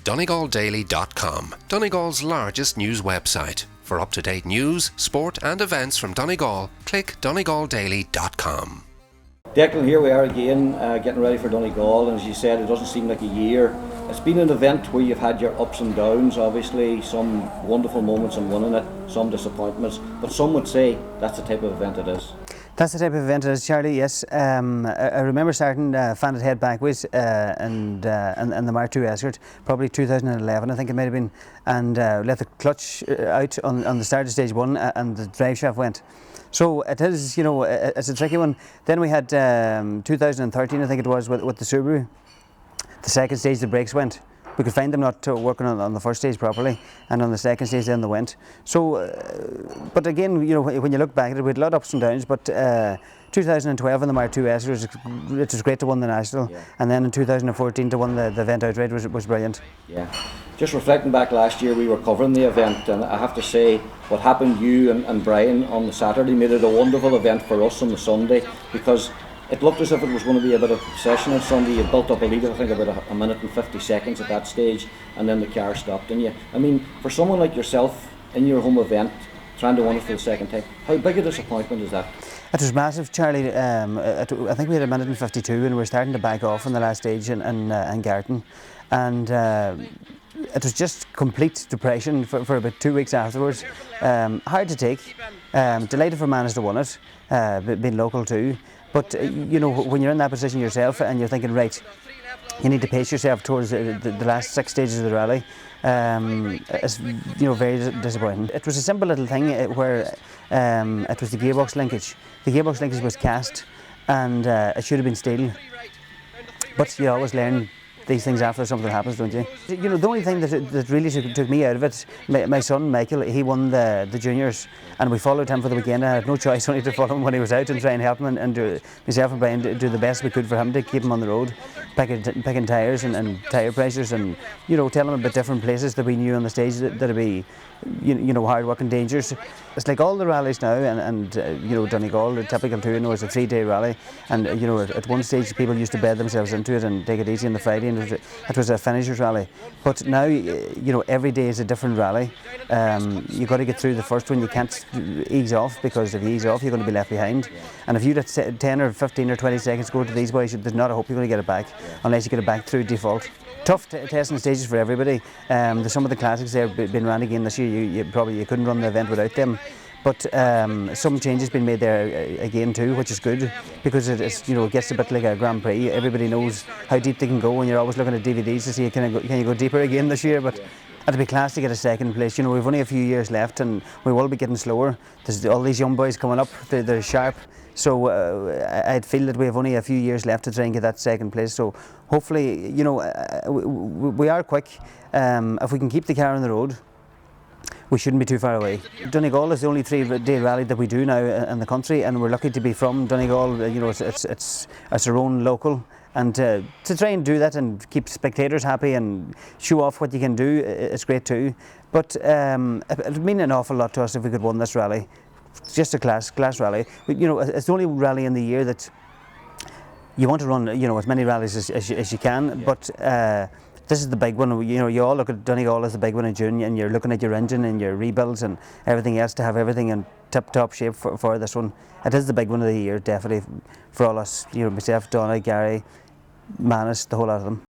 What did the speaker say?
DonegalDaily.com, Donegal's largest news website. For up-to-date news, sport and events from Donegal, click DonegalDaily.com. Declan, here we are again, getting ready for Donegal, and as you said, it doesn't seem like a year. It's been an event where you've had your ups and downs, obviously, some wonderful moments in winning it, some disappointments, but some would say that's the type of event it is. That's the type of event it is, Charlie, yes. I remember starting Fanted Head backways and the Mar 2 Escort, probably 2011 I think it might have been, and let the clutch out on the start of stage one and the drive shaft went. So it is, you know, it's a tricky one. Then we had 2013 I think it was with the Subaru. The second stage the brakes went. We could find them not working on the first stage properly, and on the second stage then they went. So, but again, you know, when you look back at it, we had a lot of ups and downs, but 2012 in the Mar 2 Escort, it was great to win the National, yeah. And then in 2014 to win the event outright was brilliant. Yeah. Just reflecting back last year, we were covering the event, and I have to say what happened to you and Brian on the Saturday made it a wonderful event for us on the Sunday, because it looked as if it was going to be a bit of a session on Sunday. You built up a lead, I think about a minute and 50 seconds at that stage, and then the car stopped. And I mean, for someone like yourself in your home event, trying to win it for the second time, how big a disappointment is that? It was massive, Charlie. I think we had a minute and 52 and we were starting to back off on the last stage in Garton, and it was just complete depression for about 2 weeks afterwards. Hard to take. Delighted for Manus to win it, being local too. But you know, when you're in that position yourself and you're thinking, right, you need to pace yourself towards the last 6 stages of the rally, it's, you know, very disappointing. It was a simple little thing where it was the gearbox linkage. The gearbox linkage was cast, and it should have been steel. But you always learn these things after something happens, don't you? You know, the only thing that really took me out of it, my son Michael, he won the juniors, and we followed him for the weekend. I had no choice only to follow him when he was out and try and help him, and do, myself and Brian do the best we could for him to keep him on the road, picking tyres and tyre pressures, and you know, telling him about different places that we knew on the stage that'd be, you know, hard work and dangerous. It's like all the rallies now, and you know, Donegal, the typical too, you know, it's a 3-day rally, and you know, at one stage people used to bed themselves into it and take it easy on the Friday, and it was a finishers rally. But now, you know, every day is a different rally. You've got to get through the first one. You can't ease off, because if you ease off, you're going to be left behind. And if you let 10 or 15 or 20 seconds go to these boys, there's not a hope you're going to get it back, unless you get it back through default. Tough testing stages for everybody. There's some of the classics there been ran again this year. You couldn't run the event without them. But some changes been made there again too, which is good, because it's, you know, it gets a bit like a Grand Prix. Everybody knows how deep they can go, and you're always looking at DVDs to see can you go deeper again this year. But it'd be class to get a second place. You know, we've only a few years left, and we will be getting slower. There's all these young boys coming up. They're sharp. So I'd feel that we have only a few years left to try and get that second place. So hopefully, you know, we are quick. If we can keep the car on the road, we shouldn't be too far away. Donegal is the only 3-day rally that we do now in the country, and we're lucky to be from Donegal. You know, it's our own local, and to try and do that and keep spectators happy and show off what you can do, it's great too. But it'd mean an awful lot to us if we could win this rally. It's just a class rally. You know, it's the only rally in the year that you want to run, you know, as many rallies as you can, yeah. But this is the big one. You know, you all look at Donegal as the big one in June, and you're looking at your engine and your rebuilds and everything else to have everything in tip-top shape for this one. It is the big one of the year, definitely, for all us, you know, myself, Donna, Gary, Manus, the whole lot of them.